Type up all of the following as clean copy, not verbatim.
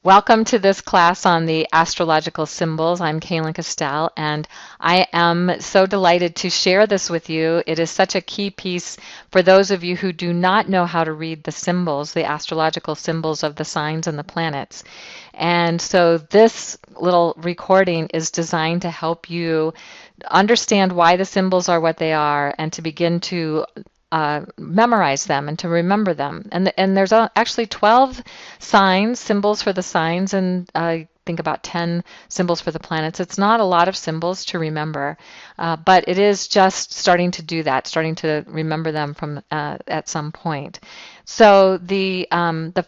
Welcome to this class on the astrological symbols. I'm Cayelin Castell, and I am so delighted to share this with you. It is such a key piece for those of you who do not know how to read the symbols, the astrological symbols of the signs and the planets. And so this little recording is designed to help you understand why the symbols are what they are and to begin to memorize them and to remember them. And there's actually 12 signs, symbols for the signs, and I think about 10 symbols for the planets. It's not a lot of symbols to remember, but it is just starting to do that, starting to remember them from at some point. So the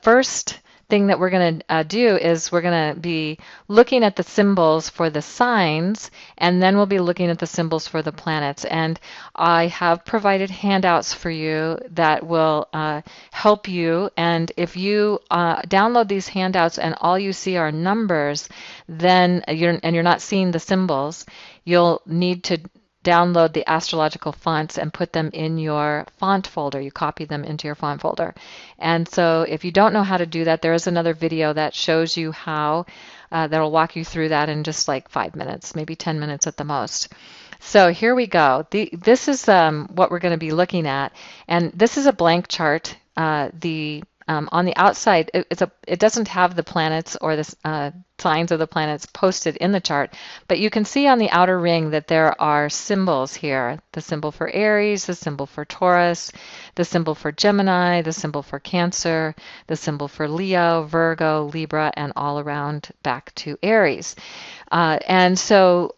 first thing that we're going to do is we're going to be looking at the symbols for the signs, and then we'll be looking at the symbols for the planets. And I have provided handouts for you that will help you. And if you download these handouts and all you see are numbers, then you're not seeing the symbols, you'll need to download the astrological fonts and put them in your font folder. You copy them into your font folder. And so if you don't know how to do that, there is another video that shows you how. That'll walk you through that in just like 5 minutes, maybe 10 minutes at the most. So here we go. This is what we're going to be looking at. And this is a blank chart. On the outside, it doesn't have the planets or the signs of the planets posted in the chart, but you can see on the outer ring that there are symbols here. The symbol for Aries, the symbol for Taurus, the symbol for Gemini, the symbol for Cancer, the symbol for Leo, Virgo, Libra, and all around back to Aries. And so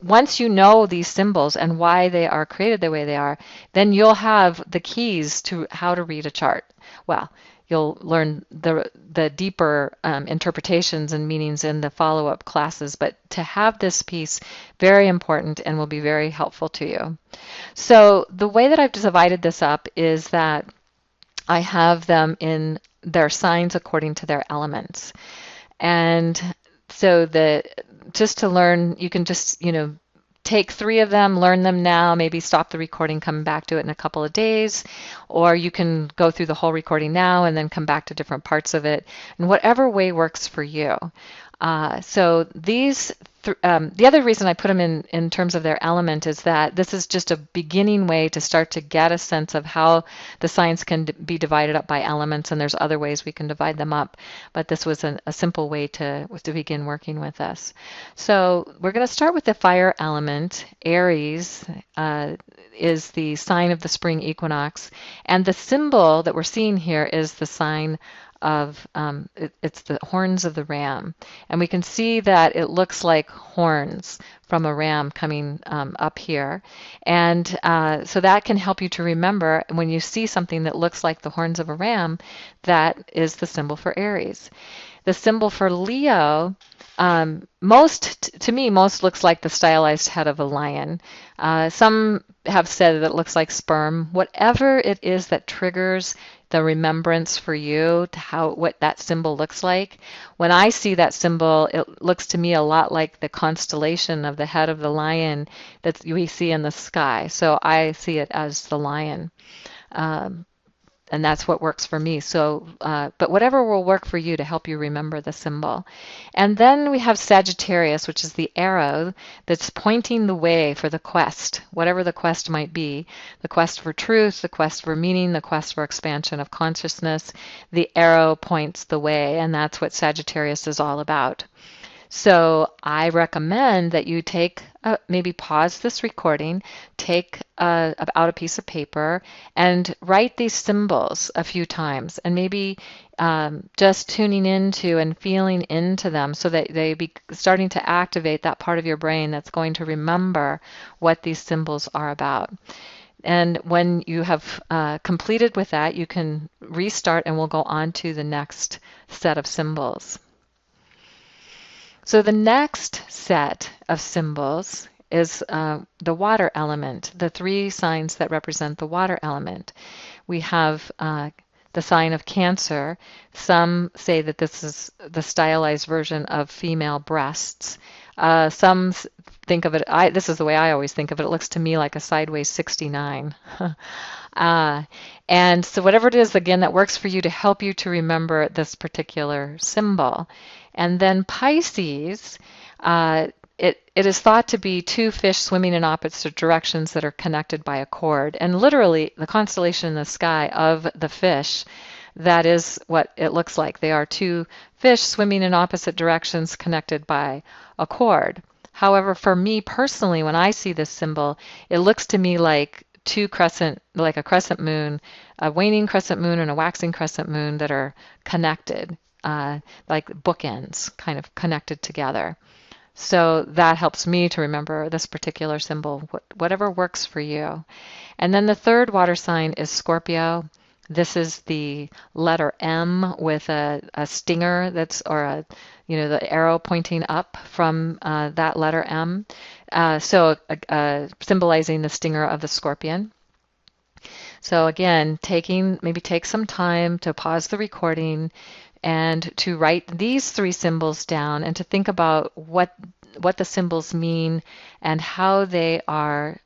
once you know these symbols and why they are created the way they are, then you'll have the keys to how to read a chart. Well, you'll learn the deeper interpretations and meanings in the follow-up classes, but to have this piece, very important and will be very helpful to you. So the way that I've divided this up is that I have them in their signs according to their elements. And so just to learn, you can just, take 3 of them, learn them now, maybe stop the recording, come back to it in a couple of days, or you can go through the whole recording now and then come back to different parts of it, and whatever way works for you. So the other reason I put them in terms of their element is that this is just a beginning way to start to get a sense of how the signs can be divided up by elements, and there's other ways we can divide them up, but this was a simple way to begin working with this. So we're going to start with the fire element. Aries is the sign of the spring equinox, and the symbol that we're seeing here is the sign of it's the horns of the ram, and we can see that it looks like horns from a ram coming up here, and so that can help you to remember when you see something that looks like the horns of a ram, that is the symbol for Aries. The symbol for Leo, to me, most looks like the stylized head of a lion. Some have said that it looks like sperm. Whatever it is that triggers the remembrance for you to what that symbol looks like. When I see that symbol, it looks to me a lot like the constellation of the head of the lion that we see in the sky. So I see it as the lion. And that's what works for me. So, but whatever will work for you to help you remember the symbol. And then we have Sagittarius, which is the arrow that's pointing the way for the quest, whatever the quest might be, the quest for truth, the quest for meaning, the quest for expansion of consciousness. The arrow points the way, and that's what Sagittarius is all about. So I recommend that you maybe pause this recording, take out a piece of paper, and write these symbols a few times, and maybe just tuning into and feeling into them so that they be starting to activate that part of your brain that's going to remember what these symbols are about. And when you have completed with that, you can restart and we'll go on to the next set of symbols. So the next set of symbols is the water element, the 3 signs that represent the water element. We have the sign of Cancer. Some say that this is the stylized version of female breasts. Some think of it, this is the way I always think of it, it looks to me like a sideways 69. Uh, and so whatever it is, again, that works for you to help you to remember this particular symbol. And then Pisces, it is thought to be two fish swimming in opposite directions that are connected by a cord. And literally, the constellation in the sky of the fish, that is what it looks like. They are two fish swimming in opposite directions connected by a cord. However, for me personally, when I see this symbol, it looks to me like like a crescent moon, a waning crescent moon and a waxing crescent moon that are connected, like bookends, kind of connected together. So that helps me to remember this particular symbol, whatever works for you. And then the third water sign is Scorpio. This is the letter M with a stinger the arrow pointing up from that letter M. Symbolizing the stinger of the scorpion. So again, maybe take some time to pause the recording and to write these three symbols down and to think about what the symbols mean and how they are,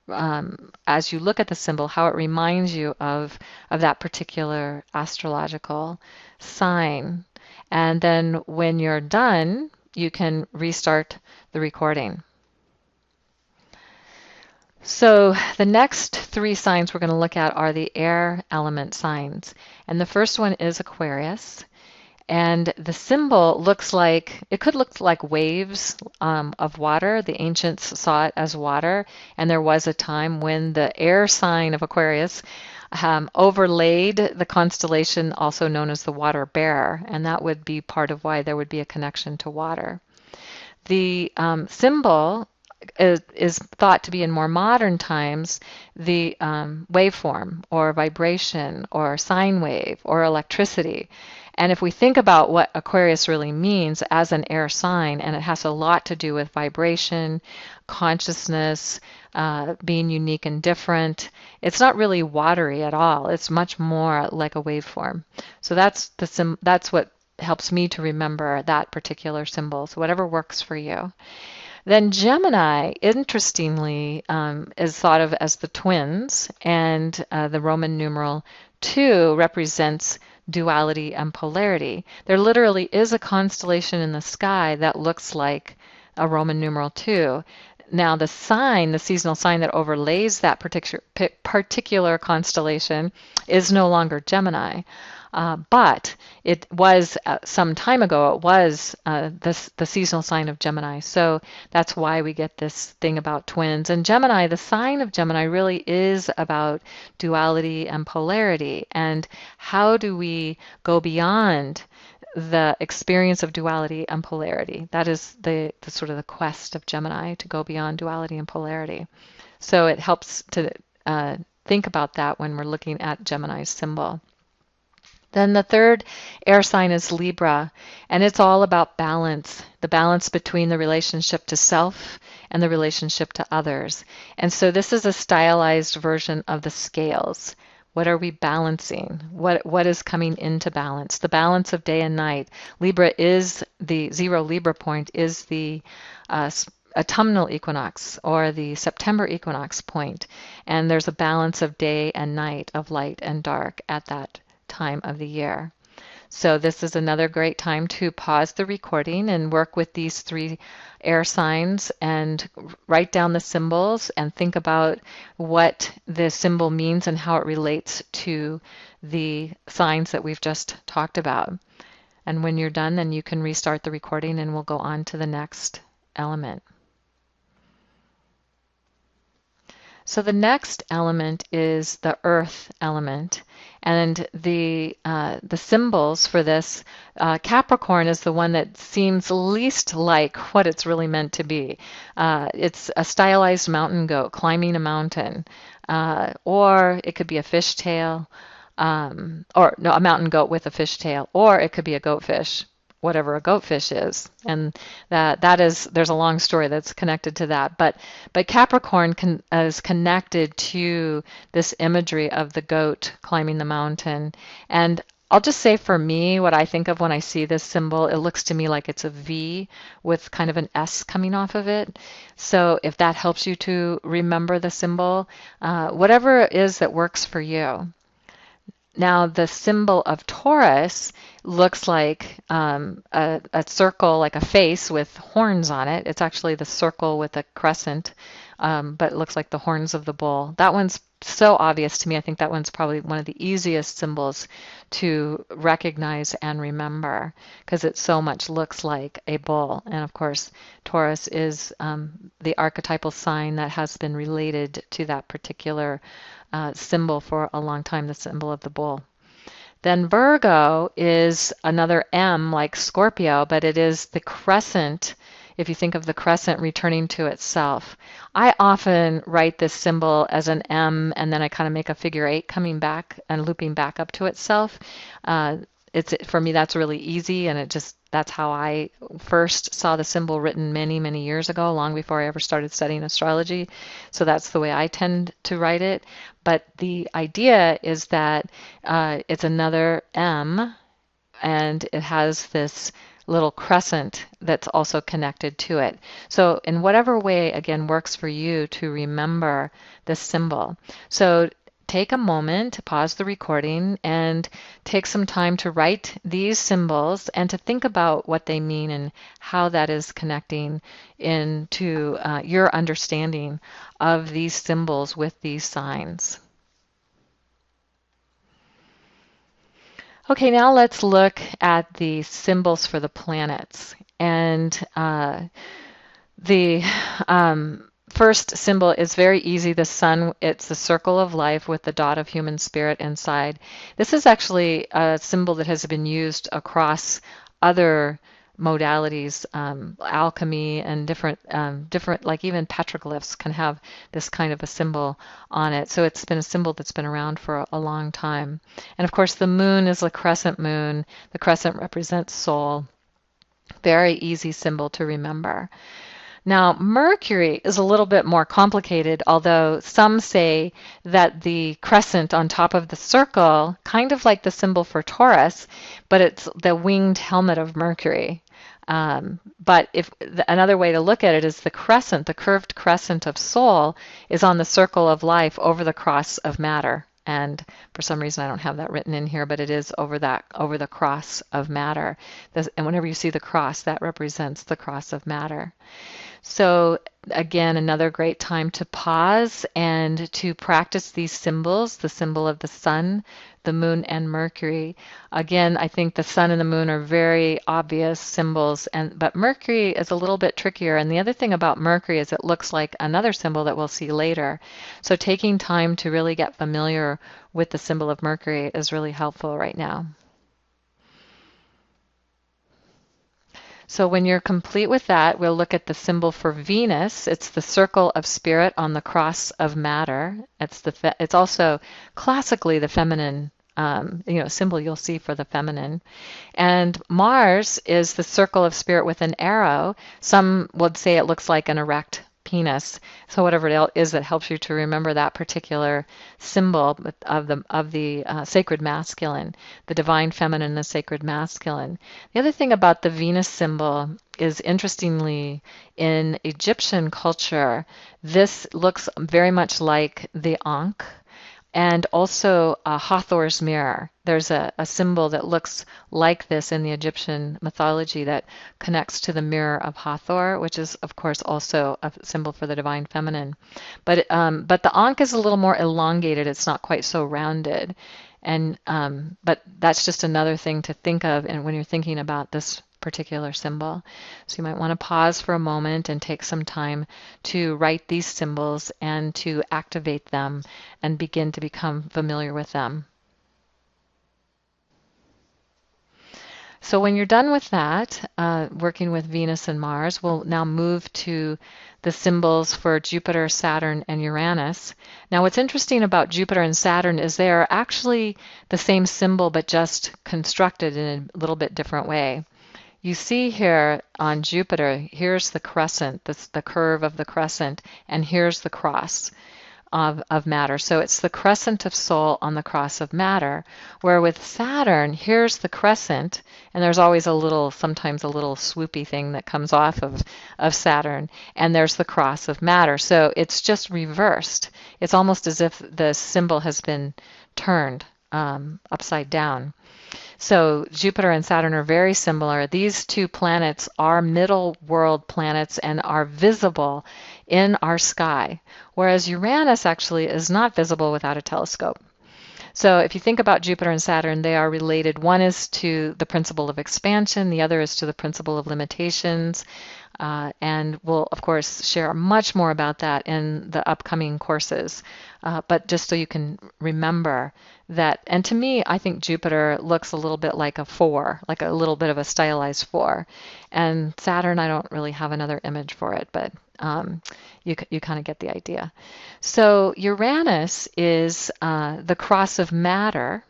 as you look at the symbol, how it reminds you of that particular astrological sign. And then when you're done, you can restart the recording. So the next three signs we're going to look at are the air element signs. And the first one is Aquarius. And the symbol could look like waves of water. The ancients saw it as water. And there was a time when the air sign of Aquarius overlaid the constellation also known as the water bearer. And that would be part of why there would be a connection to water. The symbol is thought to be in more modern times the waveform or vibration or sine wave or electricity. And if we think about what Aquarius really means as an air sign, and it has a lot to do with vibration, consciousness, being unique and different, it's not really watery at all. It's much more like a waveform. So that's what helps me to remember that particular symbol. So whatever works for you. Then Gemini, interestingly, is thought of as the twins, and the Roman numeral 2 represents duality and polarity. There literally is a constellation in the sky that looks like a Roman numeral 2. Now the seasonal sign that overlays that particular constellation is no longer Gemini. But it was some time ago, it was the seasonal sign of Gemini. So that's why we get this thing about twins. And Gemini, the sign of Gemini really is about duality and polarity. And how do we go beyond the experience of duality and polarity? That is the sort of the quest of Gemini, to go beyond duality and polarity. So it helps to think about that when we're looking at Gemini's symbol. Then the third air sign is Libra, and it's all about balance, the balance between the relationship to self and the relationship to others. And so this is a stylized version of the scales. What are we balancing? What is coming into balance? The balance of day and night. Libra is the zero Libra point is the autumnal equinox or the September equinox point. And there's a balance of day and night, of light and dark at that time of the year. So this is another great time to pause the recording and work with these three air signs and write down the symbols and think about what the symbol means and how it relates to the signs that we've just talked about. And when you're done, then you can restart the recording and we'll go on to the next element. So the next element is the earth element. And the symbols for this, Capricorn is the one that seems least like what it's really meant to be. It's a stylized mountain goat climbing a mountain, or it could be a fishtail, a mountain goat with a fishtail, or it could be a goatfish, whatever a goatfish is. And there's a long story that's connected to that. But Capricorn is connected to this imagery of the goat climbing the mountain. And I'll just say for me, what I think of when I see this symbol, it looks to me like it's a V with kind of an S coming off of it. So if that helps you to remember the symbol, whatever it is that works for you. Now, the symbol of Taurus looks like a circle, like a face with horns on it. It's actually the circle with a crescent, but it looks like the horns of the bull. That one's so obvious to me. I think that one's probably one of the easiest symbols to recognize and remember because it so much looks like a bull. And of course, Taurus is the archetypal sign that has been related to that particular symbol for a long time, the symbol of the bull. Then Virgo is another M like Scorpio, but it is the crescent, if you think of the crescent returning to itself. I often write this symbol as an M and then I kind of make a figure 8 coming back and looping back up to itself. For me, that's really easy, and that's how I first saw the symbol written many, many years ago, long before I ever started studying astrology. So that's the way I tend to write it. But the idea is that it's another M, and it has this little crescent that's also connected to it. So in whatever way, again, works for you to remember this symbol. So take a moment to pause the recording and take some time to write these symbols and to think about what they mean and how that is connecting into your understanding of these symbols with these signs. Okay, now let's look at the symbols for the planets. And the first symbol is very easy, the sun. It's the circle of life with the dot of human spirit inside. This is actually a symbol that has been used across other modalities, alchemy and different, like even petroglyphs can have this kind of a symbol on it. So it's been a symbol that's been around for a long time. And of course, the moon is a crescent moon. The crescent represents soul. Very easy symbol to remember. Now, Mercury is a little bit more complicated, although some say that the crescent on top of the circle, kind of like the symbol for Taurus, but it's the winged helmet of Mercury. But another way to look at it is the crescent, the curved crescent of soul, is on the circle of life over the cross of matter. And for some reason, I don't have that written in here, but it is over the cross of matter. And whenever you see the cross, that represents the cross of matter. So again, another great time to pause and to practice these symbols, the symbol of the sun, the moon, and Mercury. Again, I think the sun and the moon are very obvious symbols, but Mercury is a little bit trickier. And the other thing about Mercury is it looks like another symbol that we'll see later. So taking time to really get familiar with the symbol of Mercury is really helpful right now. So when you're complete with that, we'll look at the symbol for Venus. It's the circle of spirit on the cross of matter. It's also classically the feminine symbol you'll see for the feminine. And Mars is the circle of spirit with an arrow. Some would say it looks like an erect penis. So whatever it is that helps you to remember that particular symbol of the sacred masculine, the divine feminine, the sacred masculine. The other thing about the Venus symbol is, interestingly, in Egyptian culture, this looks very much like the Ankh. And also Hathor's mirror. There's a symbol that looks like this in the Egyptian mythology that connects to the mirror of Hathor, which is, of course, also a symbol for the divine feminine. But the Ankh is a little more elongated. It's not quite so rounded. But that's just another thing to think of when you're thinking about this particular symbol. So you might want to pause for a moment and take some time to write these symbols and to activate them and begin to become familiar with them. So when you're done with that, working with Venus and Mars, we'll now move to the symbols for Jupiter, Saturn, and Uranus. Now what's interesting about Jupiter and Saturn is they are actually the same symbol but just constructed in a little bit different way. You see here on Jupiter, here's the crescent, the curve of the crescent, and here's the cross. of matter. So it's the crescent of soul on the cross of matter, where with Saturn, here's the crescent, and there's always sometimes a little swoopy thing that comes off of Saturn, and there's the cross of matter. So it's just reversed. It's almost as if the symbol has been turned upside down. So Jupiter and Saturn are very similar. These two planets are middle world planets and are visible in our sky, whereas Uranus actually is not visible without a telescope. So if you think about Jupiter and Saturn, they are related. One is to the principle of expansion, the other is to the principle of limitations. And we'll, of course, share much more about that in the upcoming courses. But just so you can remember that, and to me, I think Jupiter looks a little bit like a 4, like a little bit of a stylized 4. And Saturn, I don't really have another image for it, but you kind of get the idea. So Uranus is the cross of matter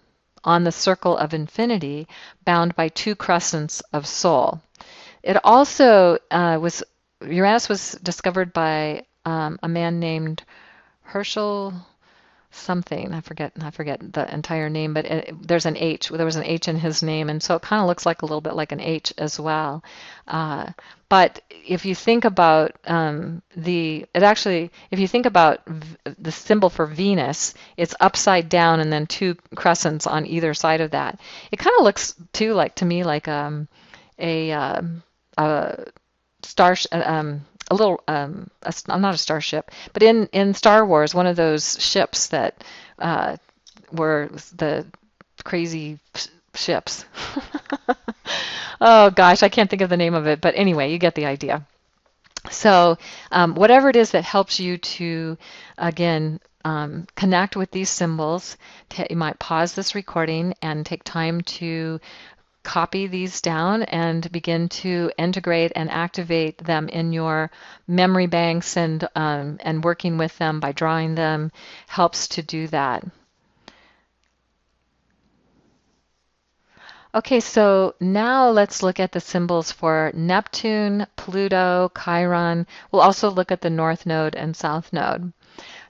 on the circle of infinity, bound by two crescents of soul. It also Uranus was discovered by a man named Herschel something. I forget the entire name, but there's an H. There was an H in his name, and so it kind of looks like a little bit like an H as well. But if you think about if you think about the symbol for Venus, it's upside down and then two crescents on either side of that. It kind of looks too to me like a star, a little, not a starship, but in Star Wars, one of those ships that were the crazy ships. Oh gosh, I can't think of the name of it, but anyway, you get the idea. So whatever it is that helps you to, again, connect with these symbols, you might pause this recording and take time to copy these down and begin to integrate and activate them in your memory banks, and working with them by drawing them helps to do that. Okay, so now let's look at the symbols for Neptune, Pluto, Chiron. We'll also look at the North Node and South Node.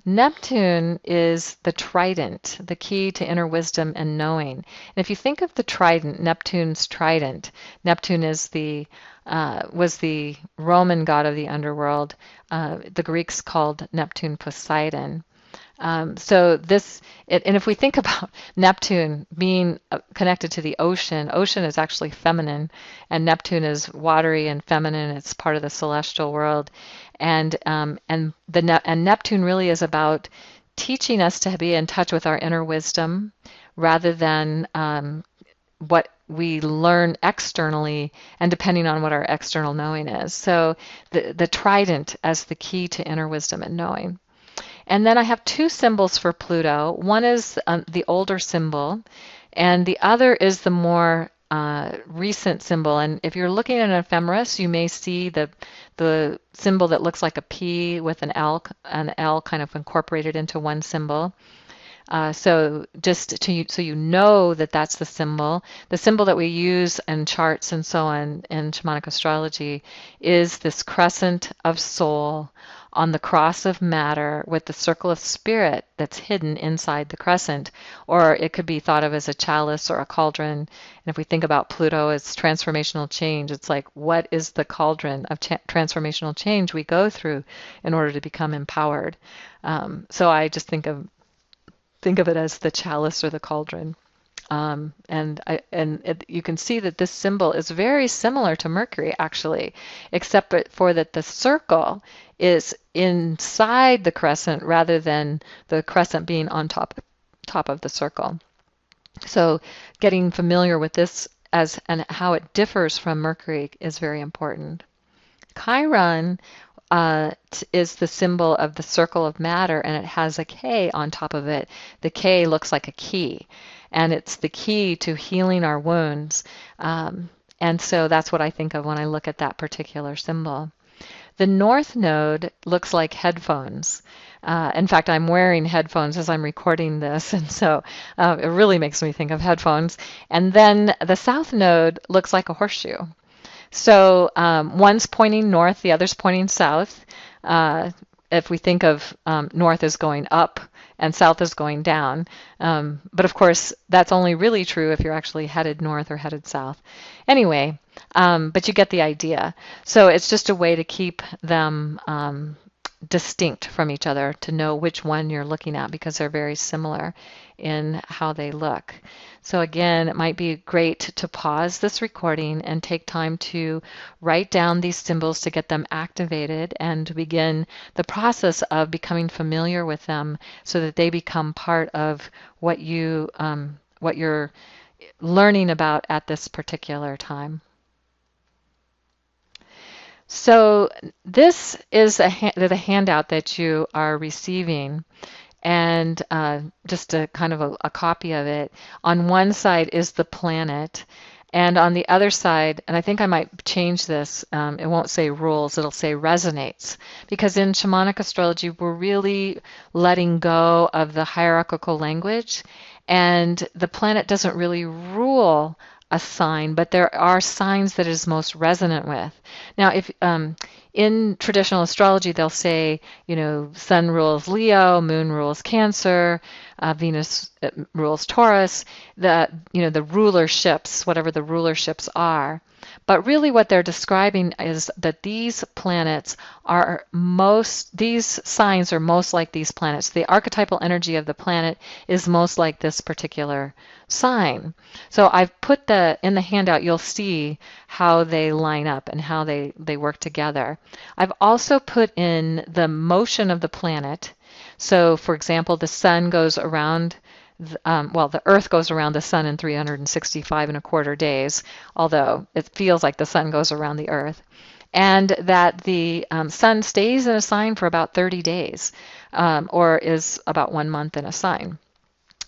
Neptune is the trident, the key to inner wisdom and knowing. And if you think of the trident, Neptune's trident, Neptune is was the Roman god of the underworld. The Greeks called Neptune Poseidon. And if we think about Neptune being connected to the ocean, ocean is actually feminine, and Neptune is watery and feminine. It's part of the celestial world, and Neptune really is about teaching us to be in touch with our inner wisdom, rather than what we learn externally, and depending on what our external knowing is. So the trident as the key to inner wisdom and knowing. And then I have two symbols for Pluto. One is the older symbol, and the other is the more recent symbol. And if you're looking at an ephemeris, you may see the symbol that looks like a P with an L kind of incorporated into one symbol. So you know that that's the symbol. The symbol that we use in charts and so on in shamanic astrology is this crescent of soul on the cross of matter with the circle of spirit that's hidden inside the crescent. Or it could be thought of as a chalice or a cauldron. And if we think about Pluto as transformational change, it's like, what is the cauldron of transformational change we go through in order to become empowered? So I just think of it as the chalice or the cauldron. You can see that this symbol is very similar to Mercury, actually, except for that the circle is inside the crescent rather than the crescent being on top of the circle. So getting familiar with this and how it differs from Mercury is very important. Chiron is the symbol of the circle of matter, and it has a K on top of it. The K looks like a key, and it's the key to healing our wounds. And so that's what I think of when I look at that particular symbol. The North Node looks like headphones. In fact, I'm wearing headphones as I'm recording this, and so it really makes me think of headphones. And then the South Node looks like a horseshoe. So one's pointing north, the other's pointing south. if we think of north as going up and south as going down. But of course, that's only really true if you're actually headed north or headed south. Anyway, but you get the idea. So it's just a way to keep them distinct from each other, to know which one you're looking at, because they're very similar in how they look. So again, it might be great to pause this recording and take time to write down these symbols to get them activated and to begin the process of becoming familiar with them so that they become part of what you're learning about at this particular time. So this is the handout that you are receiving, and just a kind of a copy of it. On one side is the planet, and on the other side, and I think I might change this, it won't say rules, it'll say resonates, because in shamanic astrology, we're really letting go of the hierarchical language, and the planet doesn't really rule a sign, but there are signs that it is most resonant with. Now, if in traditional astrology, they'll say, Sun rules Leo, Moon rules Cancer, Venus rules Taurus, the rulerships, whatever the rulerships are. But really what they're describing is that these signs are most like these planets. The archetypal energy of the planet is most like this particular sign. So I've put in the handout, you'll see how they line up and how they work together. I've also put in the motion of the planet. So for example, the sun goes around the Earth goes around the sun in 365 and a quarter days, although it feels like the sun goes around the Earth. And that the sun stays in a sign for about 30 days, or is about 1 month in a sign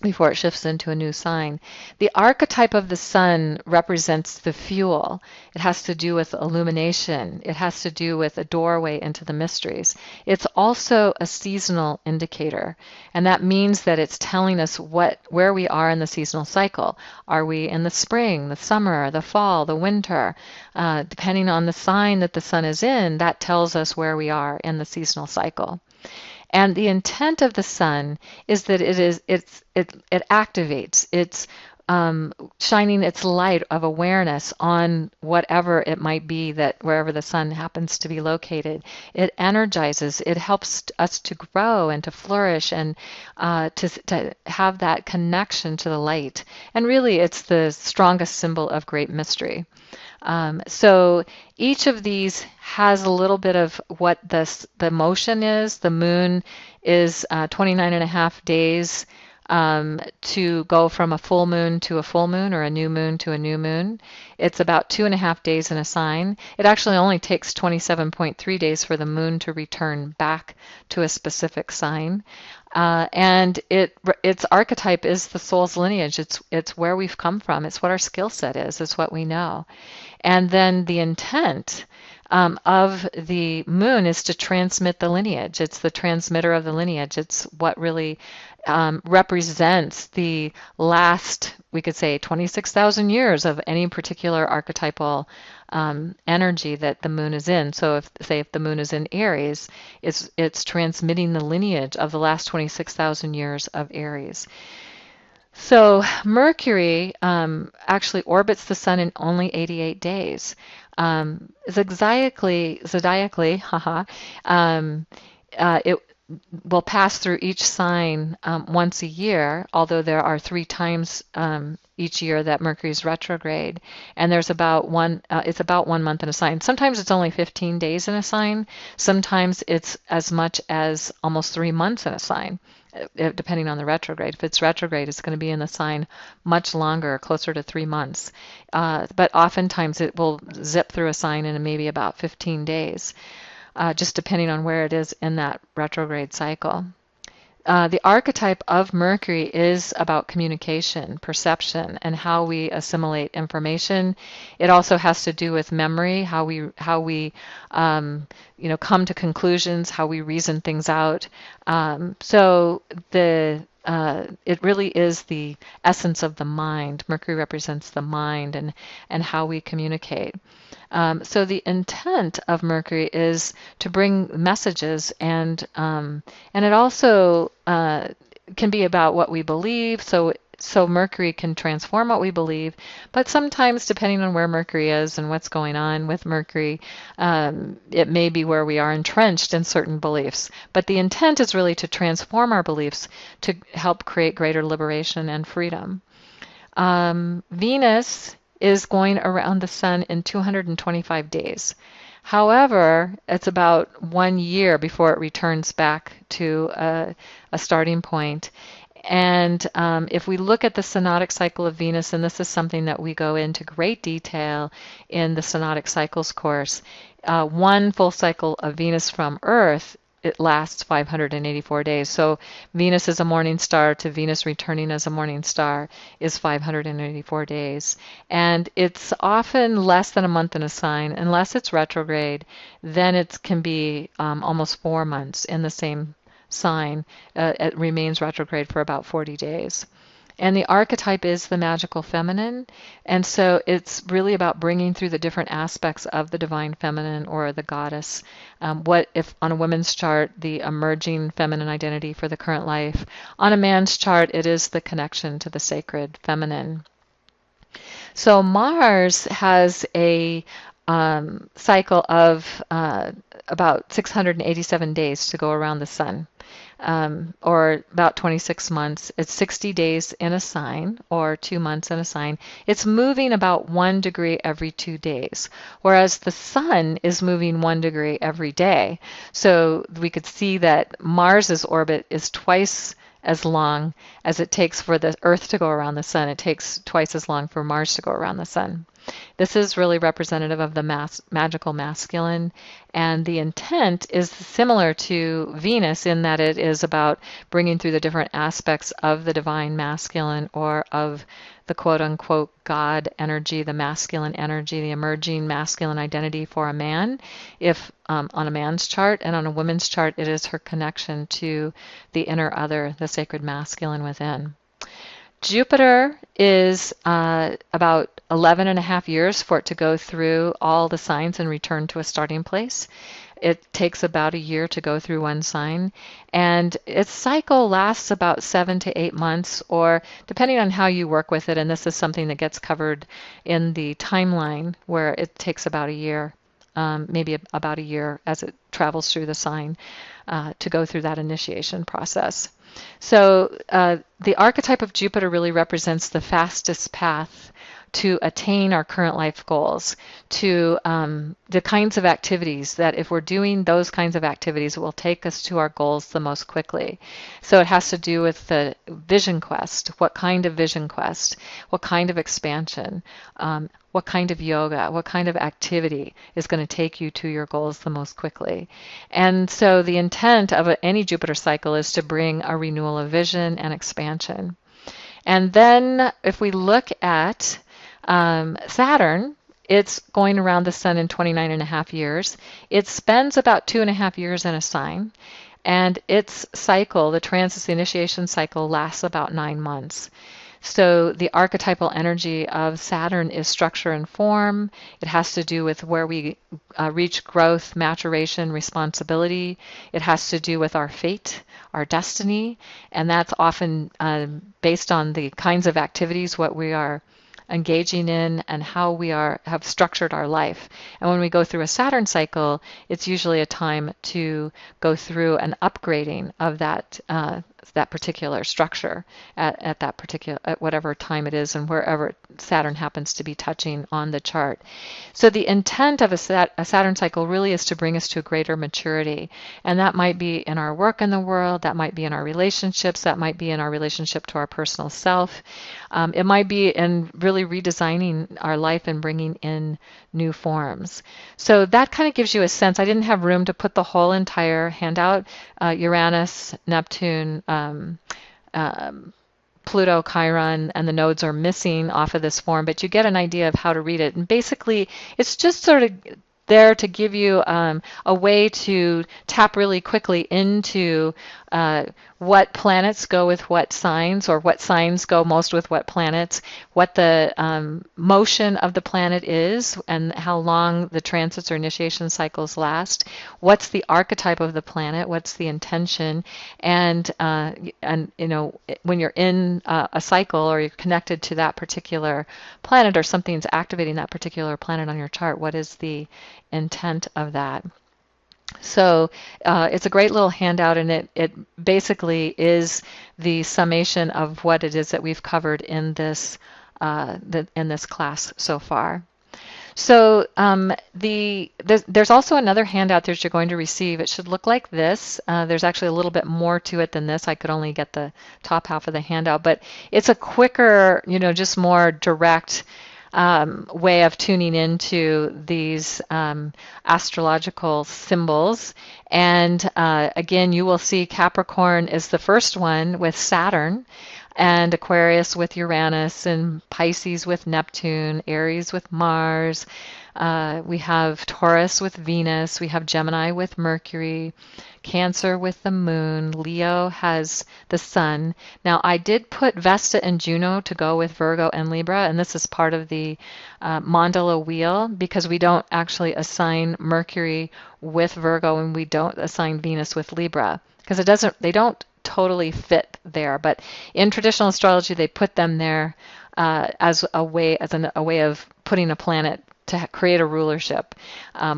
before it shifts into a new sign. The archetype of the sun represents the fuel. It has to do with illumination. It has to do with a doorway into the mysteries. It's also a seasonal indicator, and that means that it's telling us where we are in the seasonal cycle. Are we in the spring, the summer, the fall, the winter? Depending on the sign that the sun is in, that tells us where we are in the seasonal cycle. And the intent of the sun is that it activates. It's shining its light of awareness on whatever it might be, that wherever the sun happens to be located. It energizes. It helps us to grow and to flourish and to have that connection to the light. And really, it's the strongest symbol of great mystery. So each of these has a little bit of what the motion is. The moon is 29 and a half days to go from a full moon to a full moon, or a new moon to a new moon. It's about 2.5 days in a sign. It actually only takes 27.3 days for the moon to return back to a specific sign. And its archetype is the soul's lineage. It's where we've come from. It's what our skill set is. It's what we know. And then the intent of the moon is to transmit the lineage. It's the transmitter of the lineage. It's what really represents the last, we could say, 26,000 years of any particular archetypal energy that the moon is in. So if the moon is in Aries, it's transmitting the lineage of the last 26,000 years of Aries. So Mercury actually orbits the sun in only 88 days. Zodiacally, it will pass through each sign once a year, although there are 3 times each year that Mercury is retrograde, and there's it's about 1 month in a sign. Sometimes it's only 15 days in a sign. Sometimes it's as much as almost 3 months in a sign, depending on the retrograde. If it's retrograde, it's going to be in the sign much longer, closer to 3 months. But oftentimes it will zip through a sign in maybe about 15 days. Just depending on where it is in that retrograde cycle. The archetype of Mercury is about communication, perception, and how we assimilate information. It also has to do with memory, how we come to conclusions, how we reason things out. So it really is the essence of the mind. Mercury represents the mind and how we communicate. So the intent of Mercury is to bring messages, and it also can be about what we believe. So Mercury can transform what we believe, but sometimes depending on where Mercury is and what's going on with Mercury, it may be where we are entrenched in certain beliefs. But the intent is really to transform our beliefs to help create greater liberation and freedom. Venus is going around the sun in 225 days. However, it's about 1 year before it returns back to a starting point. And if we look at the synodic cycle of Venus, and this is something that we go into great detail in the synodic cycles course, one full cycle of Venus from Earth, it lasts 584 days. So Venus is a morning star to Venus returning as a morning star is 584 days. And it's often less than a month in a sign. Unless it's retrograde, then it can be almost 4 months in the same sign. It remains retrograde for about 40 days. And the archetype is the magical feminine. And so it's really about bringing through the different aspects of the divine feminine or the goddess. What if on a woman's chart, the emerging feminine identity for the current life. On a man's chart, it is the connection to the sacred feminine. So Mars has a cycle of about 687 days to go around the sun. Or about 26 months. It's 60 days in a sign, or 2 months in a sign. It's moving about 1 degree every 2 days, whereas the sun is moving 1 degree every day. So we could see that Mars's orbit is twice as long as it takes for the Earth to go around the sun. It takes twice as long for Mars to go around the sun. This is really representative of the magical masculine, and the intent is similar to Venus in that it is about bringing through the different aspects of the divine masculine or of the quote-unquote God energy, the masculine energy, the emerging masculine identity for a man. If on a man's chart, and on a woman's chart, it is her connection to the inner other, the sacred masculine within. Jupiter is about 11 and a half years for it to go through all the signs and return to a starting place. It takes about a year to go through one sign, and its cycle lasts about 7 to 8 months, or depending on how you work with it, and this is something that gets covered in the timeline where it takes about a year, maybe about a year as it travels through the sign to go through that initiation process. So the archetype of Jupiter really represents the fastest path to attain our current life goals, to the kinds of activities that if we're doing those kinds of activities, it will take us to our goals the most quickly. So it has to do with the vision quest. What kind of vision quest? What kind of expansion? What kind of yoga? What kind of activity is going to take you to your goals the most quickly? And so the intent of any Jupiter cycle is to bring a renewal of vision and expansion. And then if we look at Saturn, it's going around the sun in 29 and a half years. It spends about 2.5 years in a sign, and its cycle, the transit, the initiation cycle, lasts about 9 months. So the archetypal energy of Saturn is structure and form. It has to do with where we reach growth, maturation, responsibility. It has to do with our fate, our destiny, and that's often based on the kinds of activities, what we are engaging in and how we have structured our life. And when we go through a Saturn cycle, it's usually a time to go through an upgrading of that particular structure at whatever time it is and wherever Saturn happens to be touching on the chart. So the intent of a Saturn cycle really is to bring us to a greater maturity, and that might be in our work in the world, that might be in our relationships, that might be in our relationship to our personal self. It might be in really redesigning our life and bringing in new forms. So that kind of gives you a sense. I didn't have room to put the whole entire handout, Uranus, Neptune, Pluto, Chiron, and the nodes are missing off of this form, but you get an idea of how to read it. And basically, it's just sort of there to give you a way to tap really quickly into what planets go with what signs, or what signs go most with what planets, what the motion of the planet is, and how long the transits or initiation cycles last, what's the archetype of the planet, what's the intention, and you know, when you're in a cycle or you're connected to that particular planet, or something's activating that particular planet on your chart, what is the intent of that? So it's a great little handout, and it basically is the summation of what it is that we've covered in this in this class so far. So there's also another handout that you're going to receive. It should look like this. There's actually a little bit more to it than this. I could only get the top half of the handout, but it's a quicker, you know, just more direct way of tuning into these astrological symbols. And again, you will see Capricorn is the first one with Saturn, and Aquarius with Uranus, and Pisces with Neptune, Aries with Mars. We have Taurus with Venus. We have Gemini with Mercury, Cancer with the Moon. Leo has the Sun. Now, I did put Vesta and Juno to go with Virgo and Libra, and this is part of the mandala wheel, because we don't actually assign Mercury with Virgo, and we don't assign Venus with Libra, because they don't totally fit there. But in traditional astrology, they put them there as a way of putting a planet to create a rulership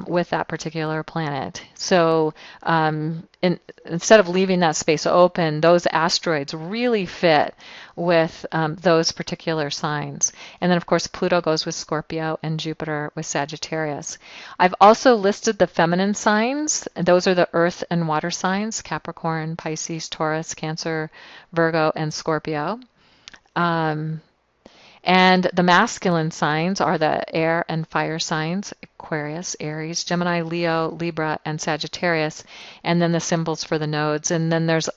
with that particular planet. So instead of leaving that space open, those asteroids really fit with those particular signs. And then, of course, Pluto goes with Scorpio and Jupiter with Sagittarius. I've also listed the feminine signs. Those are the earth and water signs: Capricorn, Pisces, Taurus, Cancer, Virgo, and Scorpio. And the masculine signs are the air and fire signs: Aquarius, Aries, Gemini, Leo, Libra, and Sagittarius. And then the symbols for the nodes. And then there's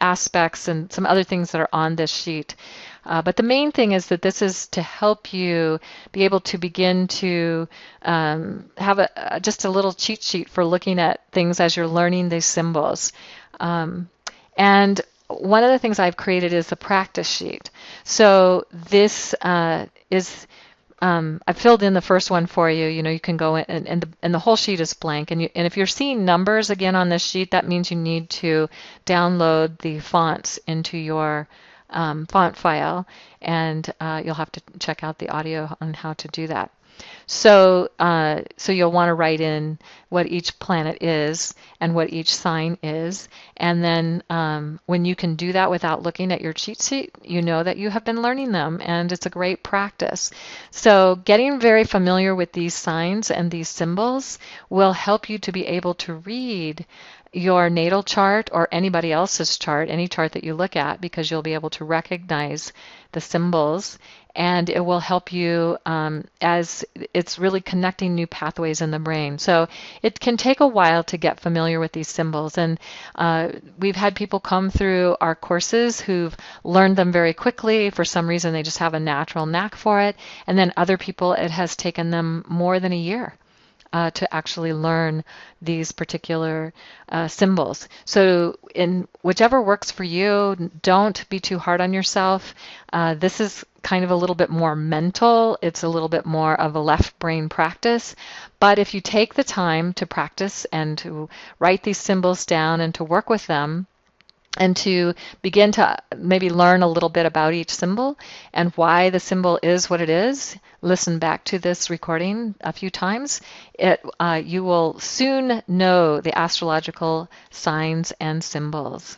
aspects and some other things that are on this sheet. But the main thing is that this is to help you be able to begin to have just a little cheat sheet for looking at things as you're learning these symbols. And one of the things I've created is a practice sheet. So this is, I've filled in the first one for you. You know, you can go in, and the whole sheet is blank. And if you're seeing numbers again on this sheet, that means you need to download the fonts into your font file, and you'll have to check out the audio on how to do that. So you'll want to write in what each planet is and what each sign is. And then when you can do that without looking at your cheat sheet, you know that you have been learning them, and it's a great practice. So getting very familiar with these signs and these symbols will help you to be able to read your natal chart or anybody else's chart, any chart that you look at, because you'll be able to recognize the symbols, and it will help you as it's really connecting new pathways in the brain. So it can take a while to get familiar with these symbols, and we've had people come through our courses who've learned them very quickly. For some reason, they just have a natural knack for it, and then other people, it has taken them more than a year to actually learn these particular symbols. So in whichever works for you, don't be too hard on yourself. This is kind of a little bit more mental. It's a little bit more of a left brain practice. But if you take the time to practice and to write these symbols down and to work with them, and to begin to maybe learn a little bit about each symbol and why the symbol is what it is, listen back to this recording a few times, you will soon know the astrological signs and symbols.